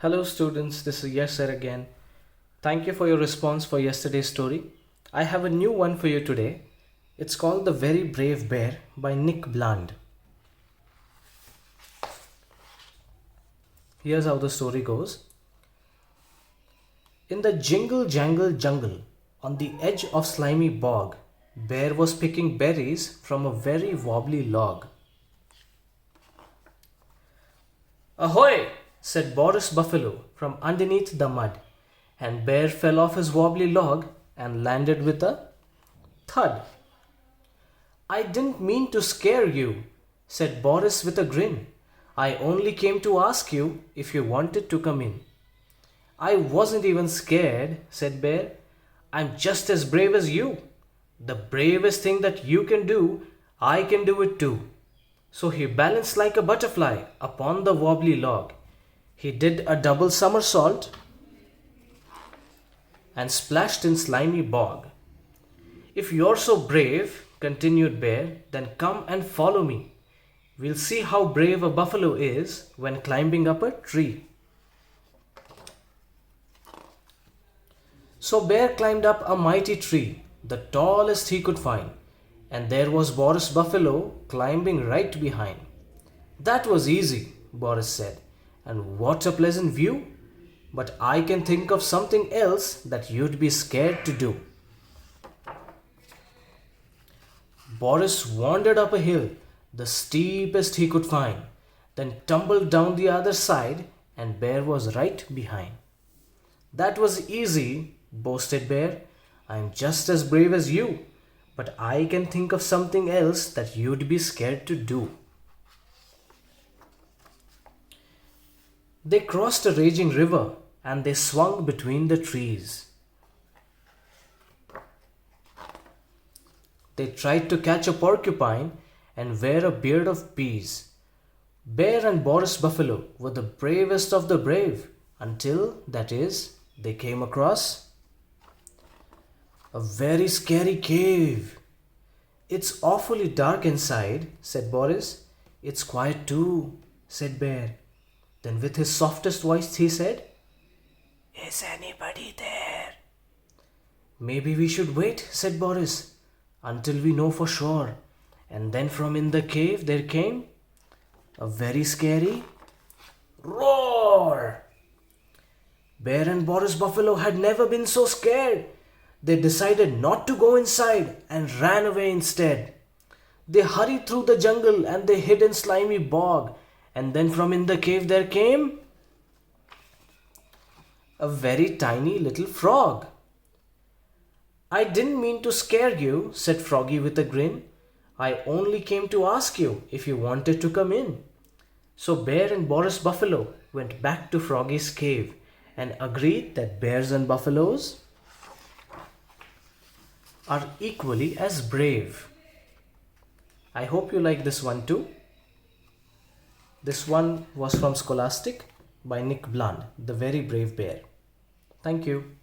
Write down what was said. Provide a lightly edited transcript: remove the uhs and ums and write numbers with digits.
Hello students, this is Yasser again. Thank you for your response for yesterday's story. I have a new one for you today. It's called The Very Brave Bear by Nick Bland. Here's how the story goes. In the jingle jangle jungle, on the edge of slimy bog, Bear was picking berries from a very wobbly log. Ahoy! Said Boris Buffalo from underneath the mud, and Bear fell off his wobbly log and landed with a thud. I didn't mean to scare you, said Boris with a grin. I only came to ask you if you wanted to come in. I wasn't even scared, said Bear. I'm just as brave as you. The bravest thing that you can do, I can do it too. So he balanced like a butterfly upon the wobbly log. He did a double somersault and splashed in slimy bog. If you're so brave, continued Bear, then come and follow me. We'll see how brave a buffalo is when climbing up a tree. So Bear climbed up a mighty tree, the tallest he could find, and there was Boris Buffalo climbing right behind. That was easy, Boris said, and what a pleasant view! But I can think of something else that you'd be scared to do. Boris wandered up a hill, the steepest he could find, then tumbled down the other side, and Bear was right behind. That was easy, boasted Bear. I'm just as brave as you, but I can think of something else that you'd be scared to do. They crossed a raging river and they swung between the trees. They tried to catch a porcupine and wear a beard of peas. Bear and Boris Buffalo were the bravest of the brave until, that is, they came across a very scary cave. It's awfully dark inside, said Boris. It's quiet too, said Bear. Then with his softest voice he said, Is anybody there? Maybe we should wait, said Boris, until we know for sure. And then from in the cave there came a very scary roar. Bear and Boris Buffalo had never been so scared. They decided not to go inside and ran away instead. They hurried through the jungle and they hid in slimy bog. And then from in the cave there came a very tiny little frog. I didn't mean to scare you, said Froggy with a grin. I only came to ask you if you wanted to come in. So Bear and Boris Buffalo went back to Froggy's cave and agreed that bears and buffaloes are equally as brave. I hope you like this one too. This one was from Scholastic by Nick Bland, The Very Brave Bear. Thank you.